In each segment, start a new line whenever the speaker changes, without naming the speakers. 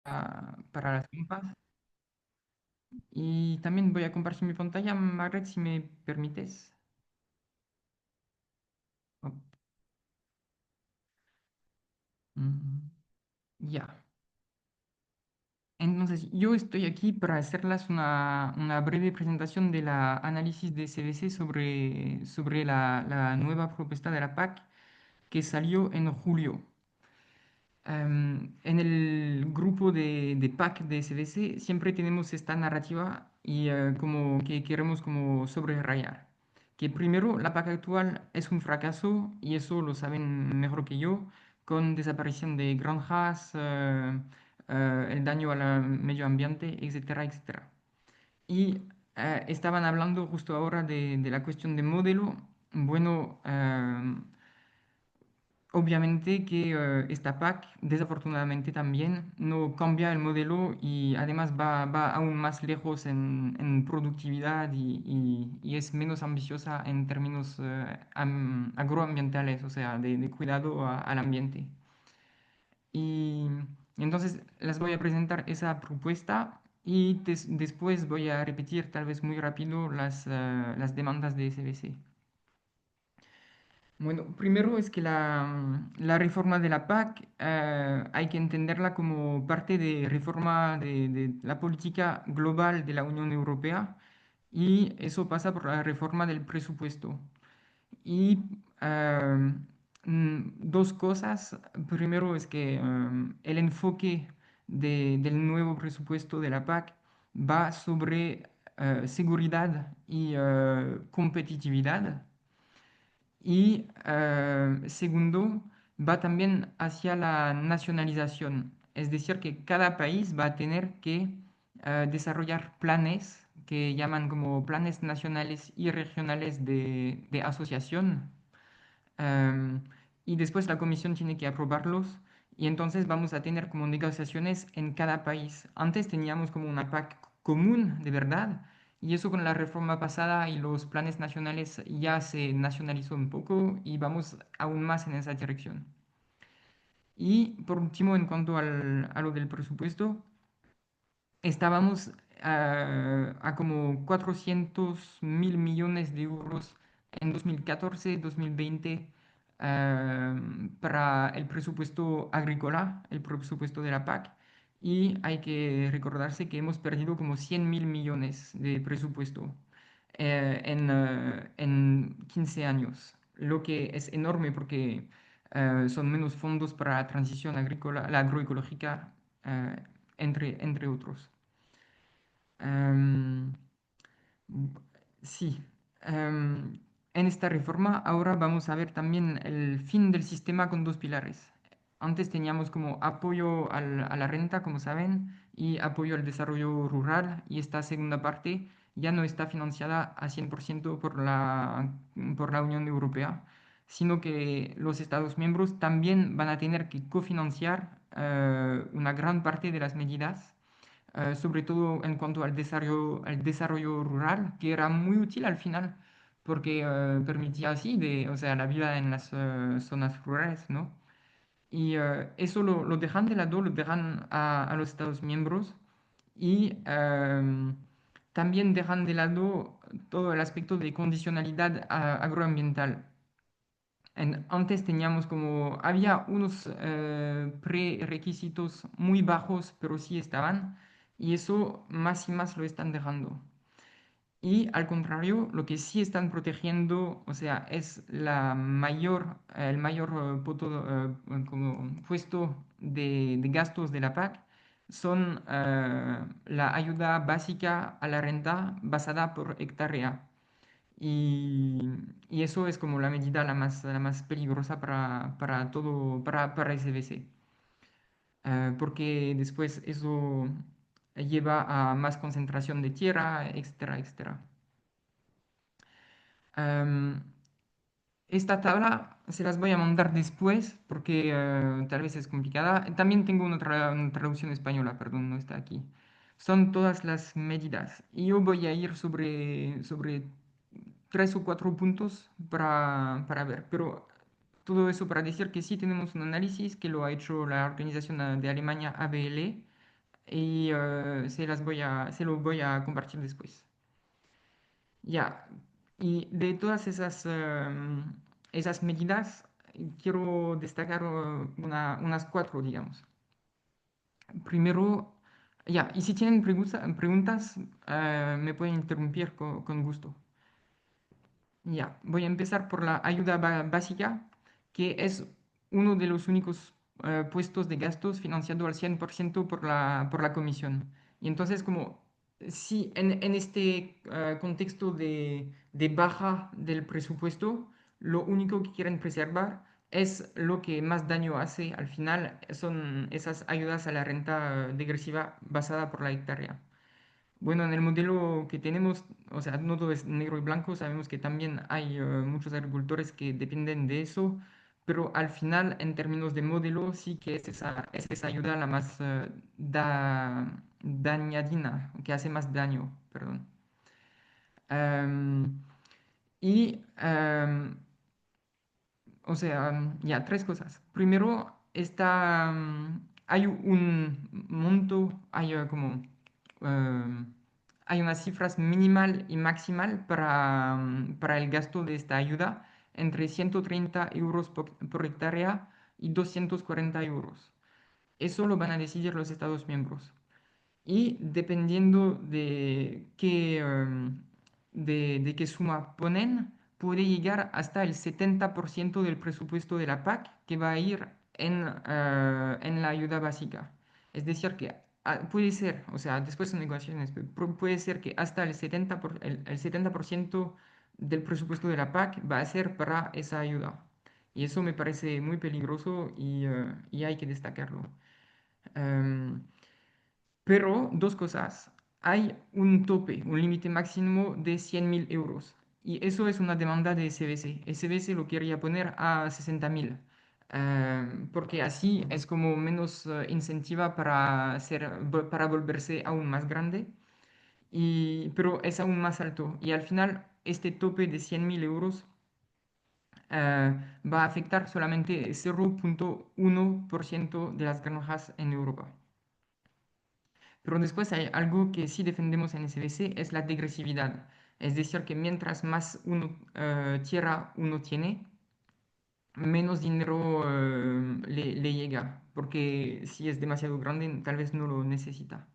para las compras. Y también voy a compartir mi pantalla, Margaret, si me permites. Oh, mm, ya. Entonces, yo estoy aquí para hacerles una breve presentación de la análisis de CBC sobre la nueva propuesta de la PAC que salió en julio. En el grupo de PAC de SBC siempre tenemos esta narrativa y como que queremos como subrayar. Que primero, la PAC actual es un fracaso y eso lo saben mejor que yo, con desaparición de granjas, el daño al medio ambiente, etcétera, etcétera. Y estaban hablando justo ahora de la cuestión de modelo. Bueno, obviamente que esta PAC desafortunadamente también no cambia el modelo y además va aún más lejos en productividad y es menos ambiciosa en términos agroambientales, o sea, de cuidado al ambiente. Y entonces les voy a presentar esa propuesta y después voy a repetir tal vez muy rápido las demandas de SBC. Bueno, primero es que la reforma de la PAC hay que entenderla como parte de reforma de la política global de la Unión Europea y eso pasa por la reforma del presupuesto. Y dos cosas. Primero es que el enfoque del nuevo presupuesto de la PAC va sobre seguridad y competitividad. Y segundo, va también hacia la nacionalización, es decir, que cada país va a tener que desarrollar planes que llaman como planes nacionales y regionales de asociación. em, y después la comisión tiene que aprobarlos y entonces vamos a tener como negociaciones en cada país. Antes teníamos como una PAC común de verdad y eso con la reforma pasada y los planes nacionales ya se nacionalizó un poco y vamos aún más en esa dirección. Y por último, en cuanto a lo del presupuesto, estábamos a como 400.000 millones de euros en 2014-2020 para el presupuesto agrícola, el presupuesto de la PAC. Y hay que recordarse que hemos perdido como 100.000 millones de presupuesto en 15 años, lo que es enorme porque son menos fondos para la transición agrícola, la agroecológica, entre otros. Em, sí, em, en esta reforma ahora vamos a ver también el fin del sistema con dos pilares. Antes teníamos como apoyo a la renta, como saben, y apoyo al desarrollo rural, y esta segunda parte ya no está financiada a 100% por la Unión Europea, sino que los Estados miembros también van a tener que cofinanciar una gran parte de las medidas sobre todo en cuanto al desarrollo rural, que era muy útil al final, porque permitía así o sea, la vida en las zonas rurales, ¿no? Y eso lo dejan de lado, lo dejan a los Estados miembros y también dejan de lado todo el aspecto de condicionalidad agroambiental. Antes teníamos como, había unos prerequisitos muy bajos, pero sí estaban, y eso más y más lo están dejando. Y al contrario, lo que sí están protegiendo, o sea, es el mayor como puesto de gastos de la PAC, son la ayuda básica a la renta basada por hectárea. Y eso es como la medida la más peligrosa para todo, para SBC, porque después eso lleva a más concentración de tierra, etcétera, etcétera. Em, esta tabla se las voy a mandar después porque tal vez es complicada. También tengo una traducción española, perdón, no está aquí. Son todas las medidas. Y yo voy a ir sobre tres o cuatro puntos para ver. Pero todo eso para decir que sí tenemos un análisis que lo ha hecho la organización de Alemania ABL y se lo voy a compartir después. Ya, y de todas esas medidas, quiero destacar unas cuatro, digamos. Primero, ya, y si tienen preguntas, me pueden interrumpir con gusto. Ya, voy a empezar por la ayuda básica, que es uno de los únicos puestos de gastos financiado al 100% por la comisión. Y entonces, como si en este contexto de baja del presupuesto, lo único que quieren preservar es lo que más daño hace al final, son esas ayudas a la renta degresiva basada por la hectárea. Bueno, en el modelo que tenemos, o sea, no todo es negro y blanco, sabemos que también hay muchos agricultores que dependen de eso, pero al final, en términos de modelo, sí que es esa ayuda la más dañadina, que hace más daño, perdón. Em, y o sea, ya, tres cosas. Primero, hay un monto, hay unas cifras minimal y maximal para el gasto de esta ayuda, entre 130 euros por hectárea y 240 euros. Eso lo van a decidir los Estados miembros. Y dependiendo de qué suma ponen, puede llegar hasta el 70% del presupuesto de la PAC que va a ir en la ayuda básica. Es decir, que puede ser, o sea, después son negociaciones, pero puede ser que hasta el 70% del presupuesto de la PAC va a ser para esa ayuda. Y eso me parece muy peligroso y hay que destacarlo. Em, pero dos cosas. Hay un tope, un límite máximo de 100.000 euros. Y eso es una demanda de SBC. SBC lo quería poner a 60.000. Porque así es como menos incentiva para volverse aún más grande. Pero es aún más alto. Y al final, este tope de 100.000 euros eh, va a afectar solamente 0,1% de las granjas en Europa. Pero después hay algo que sí defendemos en SBC, es la degresividad. Es decir, que mientras más tierra uno tiene, menos dinero le llega, porque si es demasiado grande, tal vez no lo necesita.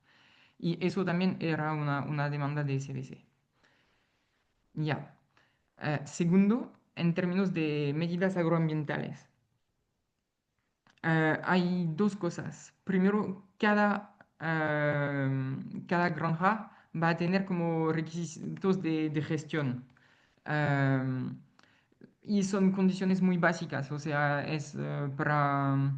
Y eso también era una demanda de SBC. Ya. Segundo, en términos de medidas agroambientales. Hay dos cosas. Primero, cada granja va a tener como requisitos de gestión. Am, y son condiciones muy básicas, o sea, es para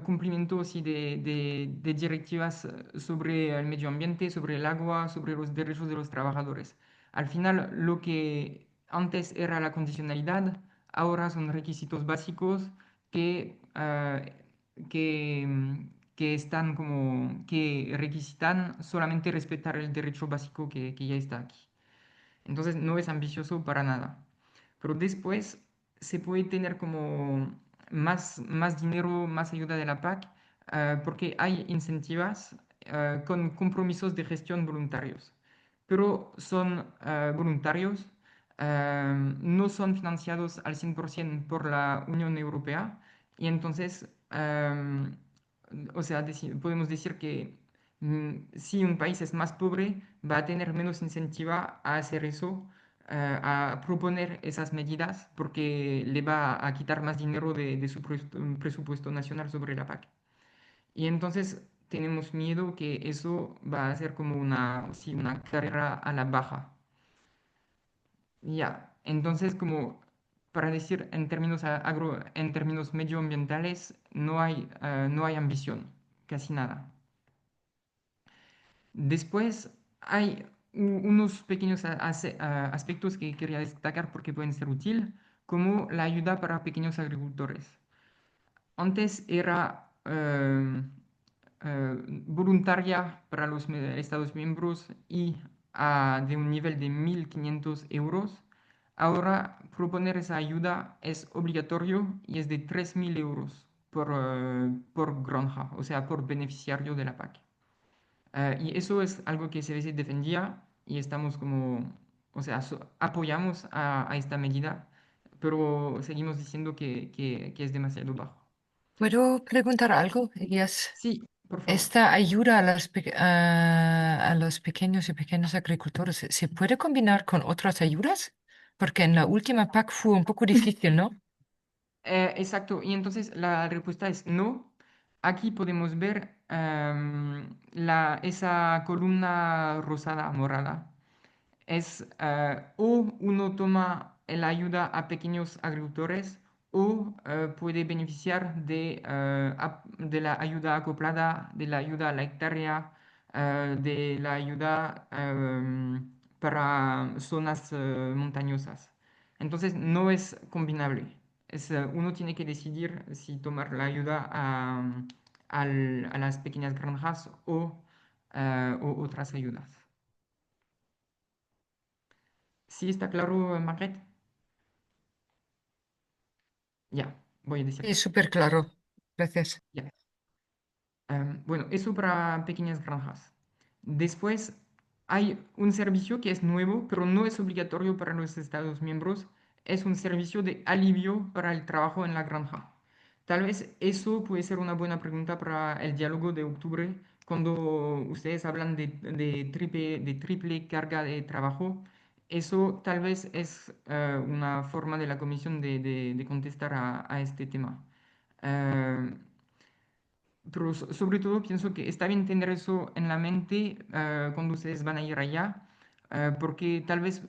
cumplimiento sí, de directivas sobre el medio ambiente, sobre el agua, sobre los derechos de los trabajadores. Al final, lo que antes era la condicionalidad, ahora son requisitos básicos que, que requisitan solamente respetar el derecho básico que ya está aquí. Entonces no es ambicioso para nada. Pero después se puede tener como más dinero, más ayuda de la PAC, porque hay incentivas con compromisos de gestión voluntarios. Pero son voluntarios, no son financiados al 100% por la Unión Europea y entonces, o sea, podemos decir que si un país es más pobre, va a tener menos incentiva a hacer eso, a proponer esas medidas, porque le va a quitar más dinero de su presupuesto nacional sobre la PAC. Y entonces tenemos miedo que eso va a ser como sí, una carrera a la baja. Ya, entonces como para decir en términos en términos medioambientales, no hay ambición, casi nada. Después hay unos pequeños aspectos que quería destacar porque pueden ser útiles, como la ayuda para pequeños agricultores. Antes era voluntaria para los Estados miembros y de un nivel de 1.500 euros. Ahora proponer esa ayuda es obligatorio y es de 3.000 euros por granja, o sea, por beneficiario de la PAC. Y eso es algo que CBC defendía y estamos como, o sea, apoyamos a esta medida, pero seguimos diciendo que es demasiado bajo.
¿Puedo preguntar algo, Elías?
Sí, por favor.
Esta ayuda a los pequeños y pequeñas agricultores, ¿se puede combinar con otras ayudas? Porque en la última PAC fue un poco difícil, ¿no?
Exacto, y entonces la respuesta es no. Aquí podemos ver esa columna rosada, morada. Es o uno toma la ayuda a pequeños agricultores o puede beneficiar de la ayuda acoplada, de la ayuda a la hectárea, de la ayuda para zonas montañosas. Entonces no es combinable. Uno tiene que decidir si tomar la ayuda a las pequeñas granjas o otras ayudas. ¿Sí está claro, Margaret? Ya, voy a
Sí,
decirte.
súper claro. Gracias.
Ya. Bueno, eso para pequeñas granjas. Después hay un servicio que es nuevo, pero no es obligatorio para los Estados miembros. Es un servicio de alivio para el trabajo en la granja. Tal vez eso puede ser una buena pregunta para el diálogo de octubre, cuando ustedes hablan de triple carga de trabajo. Eso tal vez es una forma de la comisión de contestar a este tema. Eh, pero sobre todo pienso que está bien tener eso en la mente cuando ustedes van a ir allá, porque tal vez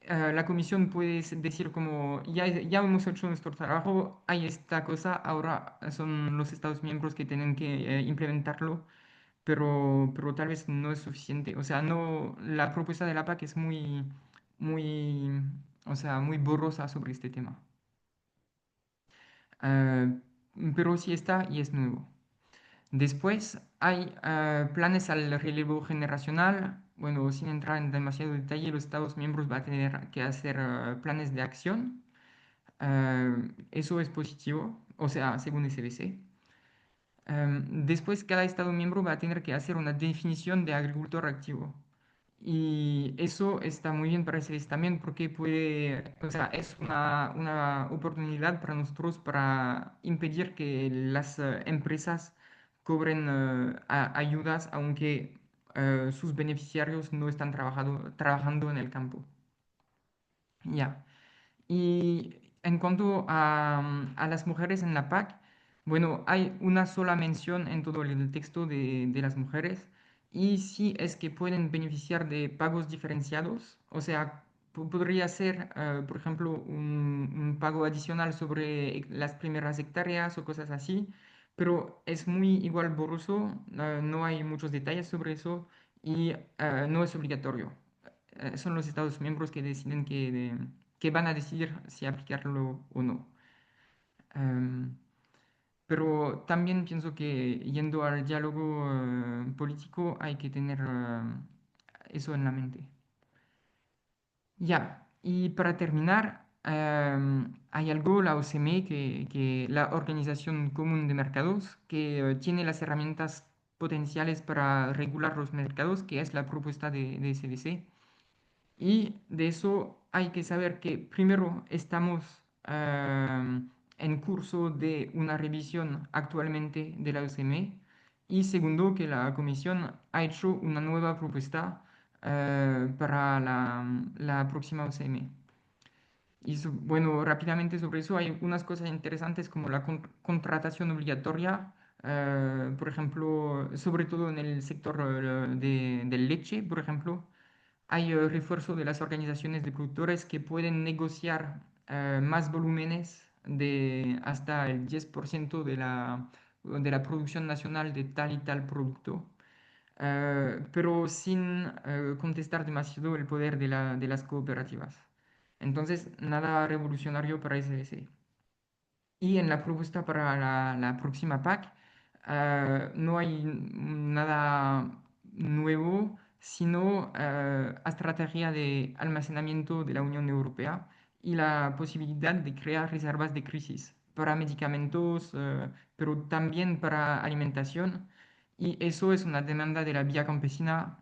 la comisión puede decir como, ya hemos hecho nuestro trabajo, hay esta cosa, ahora son los Estados miembros que tienen que implementarlo, pero tal vez no es suficiente. O sea, no, la propuesta de la PAC es muy, o sea, muy borrosa sobre este tema. Eh, pero sí está y es nuevo. Después hay planes al relevo generacional. Bueno, sin entrar en demasiado detalle, los Estados miembros van a tener que hacer planes de acción. Eso es positivo, o sea, según SBC. Después, cada Estado miembro va a tener que hacer una definición de agricultor activo. Y eso está muy bien para ese también porque puede, o sea, es una oportunidad para nosotros para impedir que las empresas cobren ayudas aunque sus beneficiarios no están trabajando en el campo. Ya. Y en cuanto a las mujeres en la PAC, bueno, hay una sola mención en todo el texto de las mujeres y sí es que pueden beneficiar de pagos diferenciados, o sea, podría ser, por ejemplo, un pago adicional sobre las primeras hectáreas o cosas así, pero es muy igual borroso, no hay muchos detalles sobre eso y no es obligatorio. Son los Estados miembros que deciden que van a decidir si aplicarlo o no. Em, pero también pienso que yendo al diálogo político hay que tener eso en la mente. Ya, y para terminar, hay algo, la OCME, que la Organización Común de Mercados, que tiene las herramientas potenciales para regular los mercados, que es la propuesta de SBC. Y de eso hay que saber que primero estamos en curso de una revisión actualmente de la OCME y segundo que la Comisión ha hecho una nueva propuesta para la próxima OCME. Y bueno, rápidamente sobre eso hay unas cosas interesantes como la contratación obligatoria, por ejemplo, sobre todo en el sector de leche, por ejemplo hay refuerzo de las organizaciones de productores que pueden negociar más volúmenes de hasta el 10% de la producción nacional de tal y tal producto, pero sin contestar demasiado el poder de las cooperativas. Entonces, nada revolucionario para SBC. Y en la propuesta para la próxima PAC no hay nada nuevo, sino estrategia de almacenamiento de la Unión Europea y la posibilidad de crear reservas de crisis para medicamentos, pero también para alimentación Y eso es una demanda de la vía campesina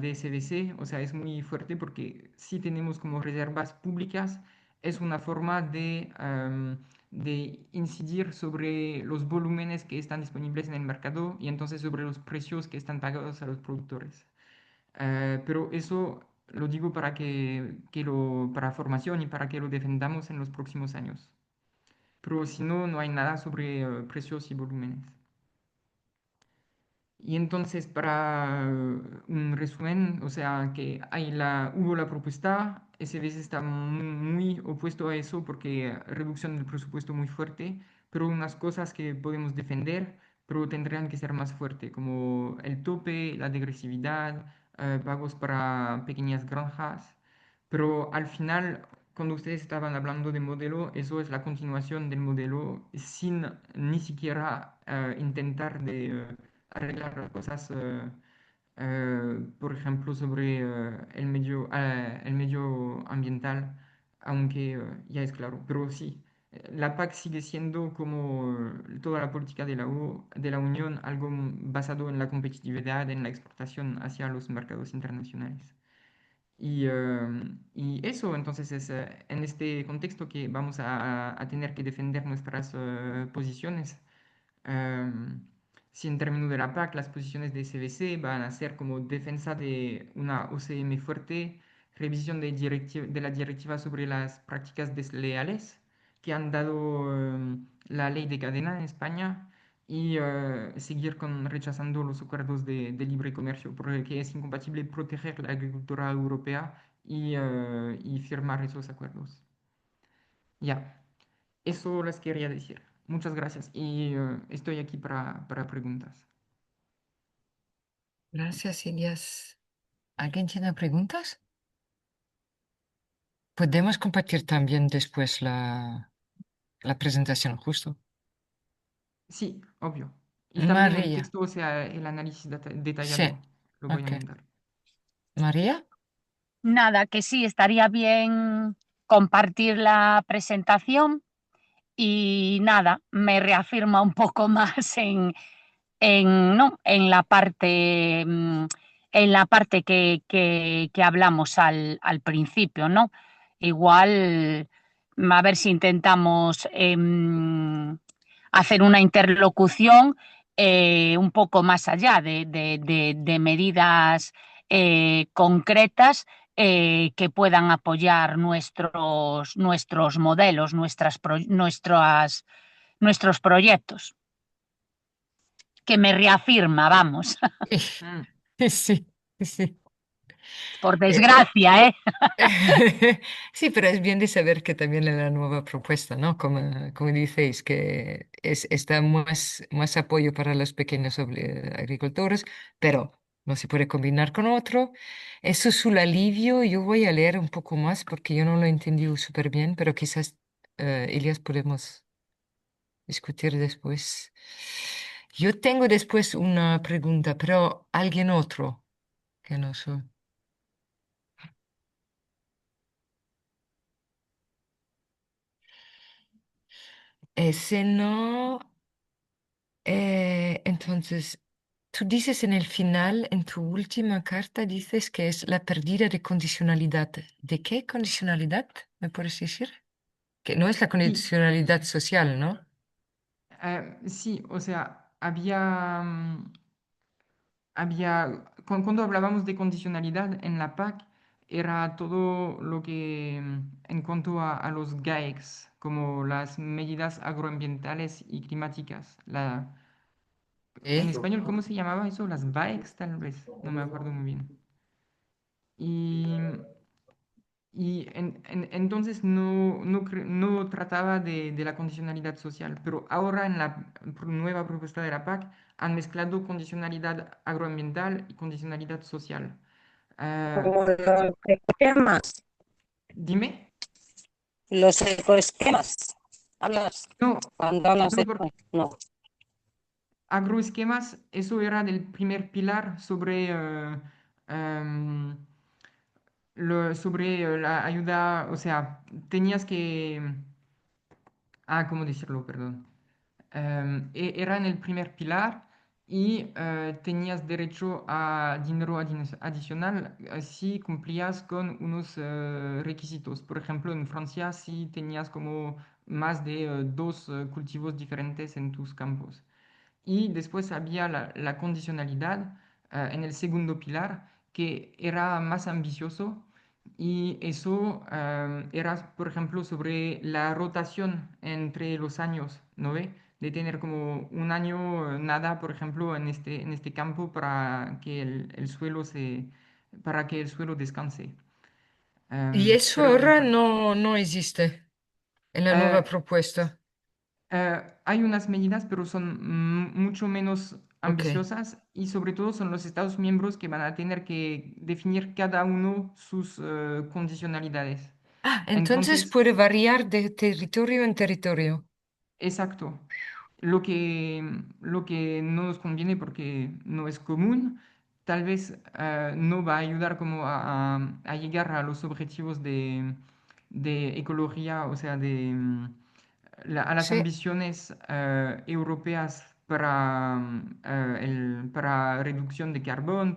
de SBC, o sea, es muy fuerte porque si tenemos como reservas públicas, es una forma de incidir sobre los volúmenes que están disponibles en el mercado y entonces sobre los precios que están pagados a los productores. Pero eso lo digo para para formación y para que lo defendamos en los próximos años. Pero si no, no hay nada sobre precios y volúmenes. Y entonces, para un resumen, o sea, que hubo la propuesta, SBS está muy opuesto a eso porque reducción del presupuesto muy fuerte, pero unas cosas que podemos defender, pero tendrían que ser más fuertes, como el tope, la degresividad, pagos para pequeñas granjas. Pero al final, cuando ustedes estaban hablando de modelo, eso es la continuación del modelo sin ni siquiera intentar arreglar cosas, por ejemplo, sobre el medio ambiental, aunque ya es claro. Pero sí, la PAC sigue siendo como toda la política de la Unión, algo basado en la competitividad, en la exportación hacia los mercados internacionales. Y eso, entonces, es en este contexto que vamos a tener que defender nuestras posiciones. Em, si en términos de la PAC las posiciones de SBC van a ser como defensa de una OCM fuerte, revisión de la directiva sobre las prácticas desleales que han dado la ley de cadena en España y seguir rechazando los acuerdos de libre comercio, porque es incompatible proteger la agricultura europea y firmar esos acuerdos. Ya. Eso les quería decir. Muchas gracias y estoy aquí para preguntas.
Gracias, Ilias. ¿Alguien tiene preguntas? Podemos compartir también después la presentación, justo.
Sí, obvio. Y también el
María.
texto, o sea, el análisis
Sí,
detallado, lo voy a
ok.
mandar.
María.
Nada, que sí, estaría bien compartir la presentación y nada, me reafirma un poco más ¿no? En la parte que hablamos al principio, ¿no? Igual, a ver si intentamos hacer una interlocución un poco más allá de medidas concretas que puedan apoyar nuestros modelos, nuestros proyectos, que me reafirma, vamos,
Mm,
Sí, sí.
por
Eh,
desgracia, ¿eh?
Sí, pero es bien de saber que también en la nueva propuesta, ¿no? Como dices, que está más apoyo para los pequeños agricultores, pero no se puede combinar con otro. Eso es un alivio. Yo voy a leer un poco más porque yo no lo he entendido súper bien, pero quizás, Elias, podemos discutir después. Yo tengo después una pregunta, pero alguien otro que no soy. Ese no. Entonces, tú dices en el final, en tu última carta, dices que es la pérdida de condicionalidad. ¿De qué condicionalidad? ¿Me puedes decir? Que no es la
sí,
condicionalidad social, ¿no?
sí, o sea, cuando hablábamos de condicionalidad en la PAC, era todo lo que en cuanto a los GAEX, como las medidas agroambientales y climáticas. En
¿Eh?
español, ¿cómo se llamaba eso? Las BAEX, tal vez, no me acuerdo muy bien. Y, entonces no trataba de la condicionalidad social, pero ahora en la nueva propuesta de la PAC han mezclado condicionalidad agroambiental y condicionalidad social. Ah,
Como los esquemas,
dime,
los ecoesquemas. Hablas,
no,
cuando hablas
no,
de esto, no.
agroesquemas, eso era del primer pilar sobre, sobre la ayuda, o sea, tenías que, ¿cómo decirlo? Perdón. Era en el primer pilar y tenías derecho a dinero adicional si cumplías con unos requisitos. Por ejemplo, en Francia, si tenías como más de dos cultivos diferentes en tus campos. Y después había la condicionalidad en el segundo pilar, que era más ambicioso y eso era, por ejemplo, sobre la rotación entre los años, ¿no ve? De tener como un año nada, por ejemplo, en este campo para que el suelo para que el suelo descanse.
Y eso
Pero
ahora no existe en la nueva
eh,
propuesta.
hay unas medidas, pero son mucho menos
Ok.
ambiciosas y sobre todo son los Estados miembros que van a tener que definir cada uno sus condicionalidades.
Ah, entonces
Entonces,
puede variar de territorio en territorio.
exacto, lo que no nos conviene porque no es común, tal vez no va a ayudar como a llegar a los objetivos de ecología, o sea, a las
Sí,
ambiciones europeas para reducción de carbón,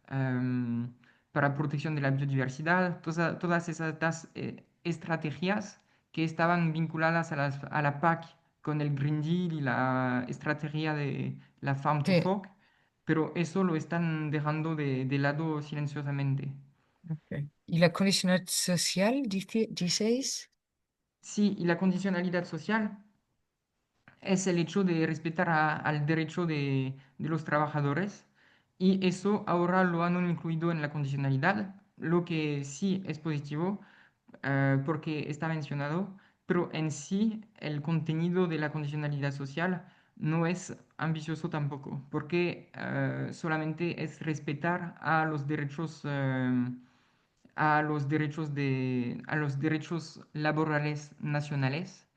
em, para protección de la biodiversidad, todas esas estrategias que estaban vinculadas a la PAC con el Green Deal y la estrategia de la Farm to
sí.
Fork, pero eso lo están dejando de lado silenciosamente.
Ok. ¿Y la condicionalidad social, dices?
Sí, y la condicionalidad social es el hecho de respetar al derecho de los trabajadores y eso ahora lo han incluido en la condicionalidad, lo que sí es positivo porque está mencionado, pero en sí el contenido de la condicionalidad social no es ambicioso tampoco, porque solamente es respetar a los derechos laborales nacionales,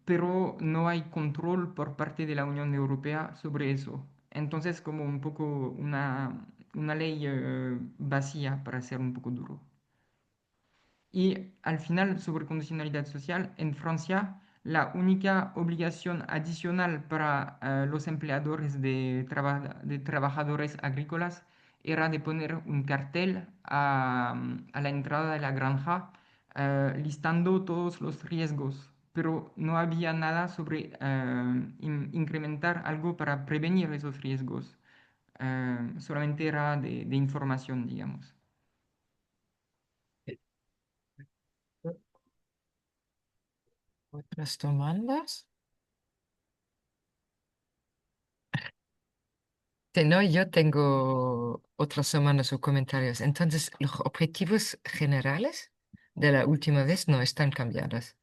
pero no hay control por parte de la Unión Europea sobre eso. Entonces, como un poco una ley vacía, para ser un poco duro. Y al final, sobre condicionalidad social, en Francia, la única obligación adicional para los empleadores de trabajadores agrícolas era de poner un cartel a la entrada de la granja listando todos los riesgos, pero no había nada sobre incrementar algo para prevenir esos riesgos. Solamente era de información, digamos.
¿Otras demandas? Si no, yo tengo otras semanas o comentarios. Entonces, los objetivos generales de la última vez no están cambiados.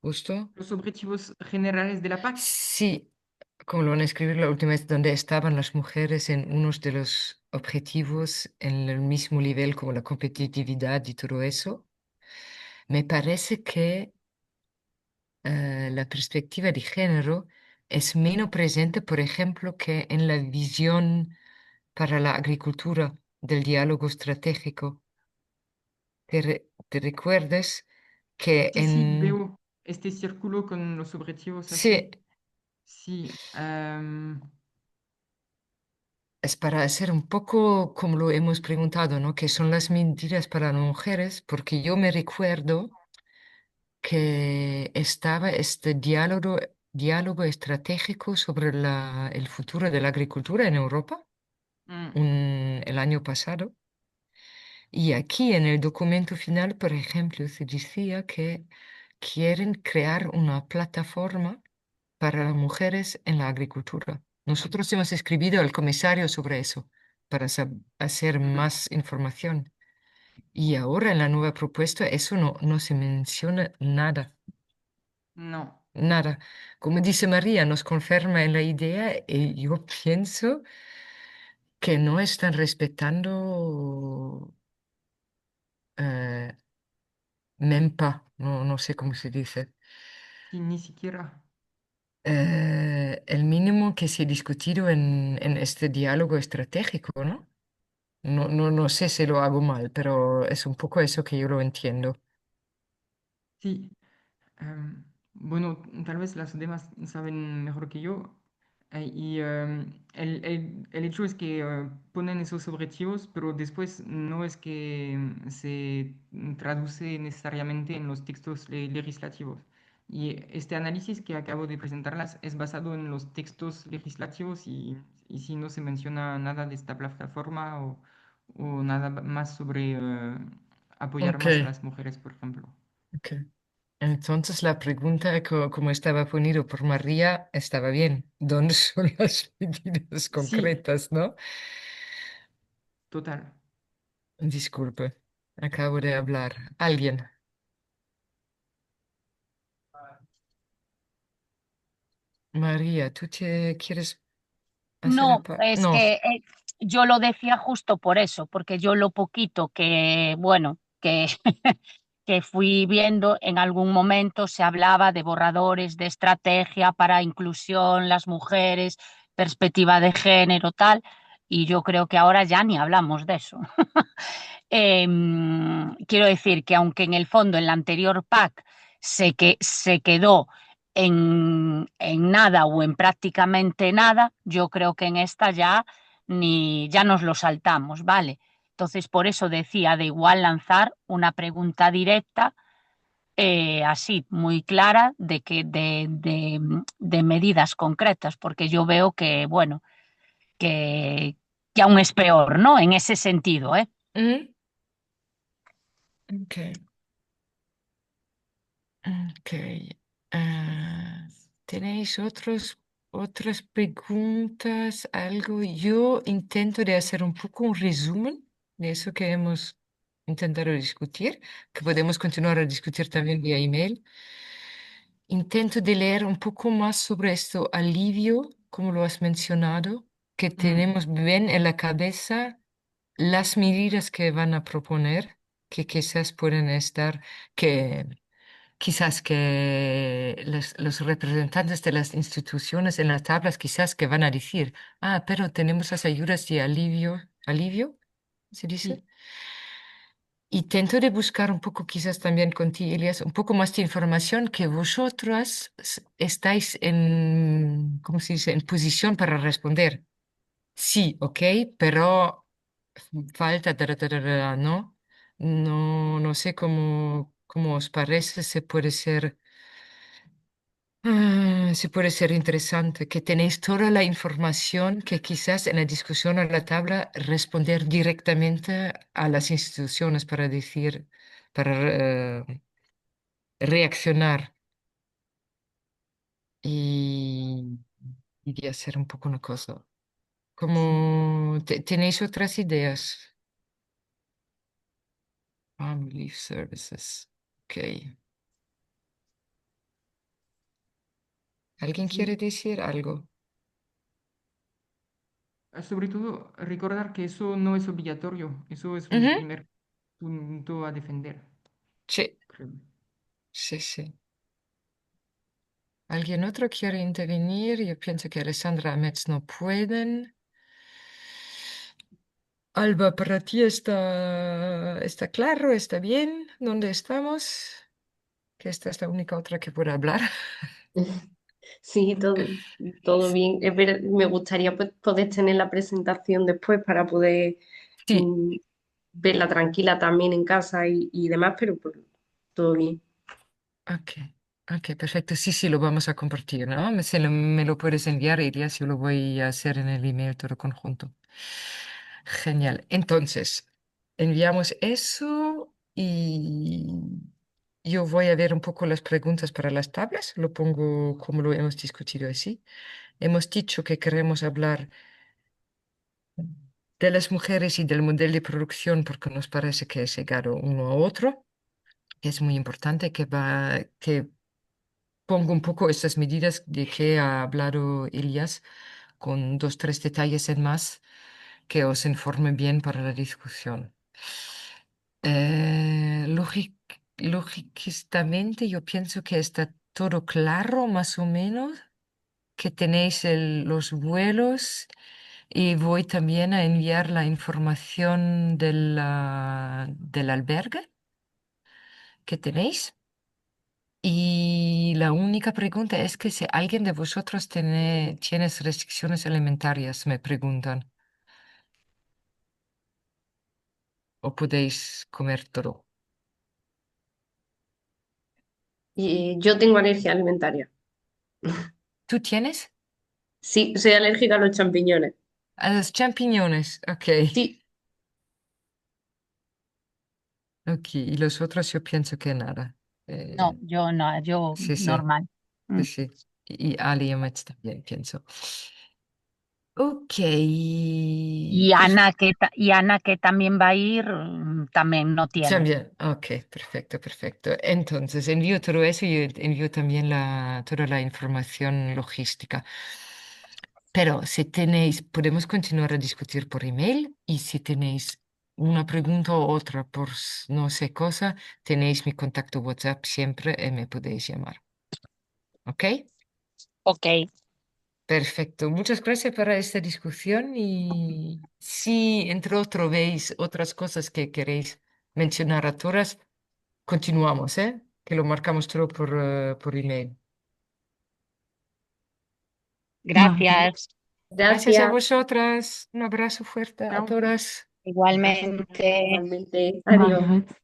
¿Justo?
Los objetivos generales de la PAC.
Sí, como lo van a escribir la última vez, donde estaban las mujeres en unos de los objetivos en el mismo nivel como la competitividad y todo eso. Me parece que la perspectiva de género es menos presente, por ejemplo, que en la visión para la agricultura del diálogo estratégico. Te recuerdes que
Sí, sí,
en...
veo este círculo con los objetivos
Sí,
así. Sí,
es para hacer un poco como lo hemos preguntado, ¿no? ¿Qué son las mentiras para las mujeres? Porque yo me recuerdo que estaba este diálogo estratégico sobre el futuro de la agricultura en Europa
mm,
el año pasado. Y aquí en el documento final, por ejemplo, se decía que quieren crear una plataforma para las mujeres en la agricultura. Nosotros hemos escrito al comisario sobre eso para hacer
mm,
más información. Y ahora en la nueva propuesta eso no se menciona nada,
no,
nada. Como dice María, nos confirma en la idea y yo pienso que no están respetando eh, MEMPA, no sé cómo se dice.
sí, ni siquiera.
El mínimo que se ha discutido en este diálogo estratégico, ¿no? No sé si lo hago mal, pero es un poco eso que yo lo entiendo.
Sí, Bueno, tal vez las demás saben mejor que yo. El hecho es que ponen esos objetivos, pero después no es que se traduce necesariamente en los textos legislativos. Y este análisis que acabo de presentarlas es basado en los textos legislativos y si no se menciona nada de esta plataforma o nada más sobre apoyar
Ok,
más a las mujeres, por ejemplo.
ok. Entonces la pregunta, como estaba ponido por María, estaba bien. ¿Dónde son las medidas
Sí,
concretas, no?
total.
Disculpe, acabo de hablar. ¿Alguien? María, ¿tú te quieres hacer la
No, es
No.
que yo lo decía justo por eso, porque yo lo poquito que, bueno, que, que fui viendo en algún momento se hablaba de borradores de estrategia para inclusión, las mujeres, perspectiva de género, tal, y yo creo que ahora ya ni hablamos de eso. Quiero decir que aunque en el fondo en la anterior PAC se quedó en nada o en prácticamente nada, yo creo que en esta ya ni ya nos lo saltamos, ¿vale? Entonces, por eso decía de igual lanzar una pregunta directa, así, muy clara, de medidas concretas, porque yo veo que, bueno, que, que aún es peor, ¿no? En ese sentido, ¿eh?
Mm, ok, ok. Ah, ¿tenéis otras preguntas? Algo. Yo intento de hacer un poco un resumen de eso que hemos intentado discutir, que podemos continuar a discutir también vía email. Intento de leer un poco más sobre esto alivio, como lo has mencionado, que
Mm,
tenemos bien en la cabeza las medidas que van a proponer, que quizás pueden estar, que quizás que los representantes de las instituciones en las tablas quizás que van a decir, ah, pero tenemos las ayudas de alivio, ¿se dice?
sí,
Intento de buscar un poco, quizás también contigo, Elias, un poco más de información que vosotras estáis en, ¿cómo se dice?, en posición para responder. Sí, ok, pero falta, ¿no? No, no sé cómo os parece, se puede ser interesante, que tenéis toda la información que quizás en la discusión a la tabla responder directamente a las instituciones para decir, para reaccionar y, y de hacer un poco una cosa.
sí.
Como tenéis otras ideas. Relief Services. Ok. ¿Alguien quiere
Sí,
decir algo?
sobre todo recordar que eso no es obligatorio, eso es un
Ujú.
primer punto a defender,
Sí,
creo.
sí, sí. ¿Alguien otro quiere intervenir? Yo pienso que Alessandra Metz no pueden. Alba, ¿para ti está claro? ¿Está bien? ¿Dónde estamos? Que esta es la única otra que puede hablar.
Sí, todo bien. Me gustaría pues, poder tener la presentación después para poder
Sí,
mm, verla tranquila también en casa y demás, pero todo bien.
ok. Ok, perfecto. Sí, sí, lo vamos a compartir, ¿no? Me lo puedes enviar, Elias, yo lo voy a hacer en el email todo conjunto. Genial. Entonces, enviamos eso y yo voy a ver un poco las preguntas para las tablas. Lo pongo como lo hemos discutido así. Hemos dicho que queremos hablar de las mujeres y del modelo de producción porque nos parece que es llegado uno a otro. Es muy importante que pongo un poco estas medidas de que ha hablado Elias con dos, tres detalles en más que os informe bien para la discusión. Lógicamente yo pienso que está todo claro, más o menos, que tenéis los vuelos y voy también a enviar la información del albergue que tenéis. Y la única pregunta es que si alguien de vosotros tienes restricciones alimentarias, me preguntan, o podéis comer todo.
Y yo tengo alergia alimentaria.
¿Tú tienes?
Sí, soy alérgica a los champiñones.
A los champiñones, ok.
Sí,
Ok, y los otros yo pienso que nada.
No,
Eh,
yo no, yo
sí, sí,
normal.
sí,
Mm.
sí. Y Ali y Metz también pienso. Ok,
Y Ana, que también va a ir, también no tiene.
también, ok, perfecto, perfecto. Entonces, envío todo eso y envío también toda la información logística. Pero si tenéis, podemos continuar a discutir por email y si tenéis una pregunta o otra por no sé cosa, tenéis mi contacto WhatsApp siempre y me podéis llamar. ¿Ok?
Ok,
Perfecto. Muchas gracias para esta discusión y si entre otro veis otras cosas que queréis mencionar a todas, continuamos, ¿eh? Que lo marcamos todo por email.
Vale.
gracias.
Gracias a
gracias.
vosotras. Un abrazo fuerte a
Chao.
todas.
Igualmente.
Igualmente, adiós.
Margaret.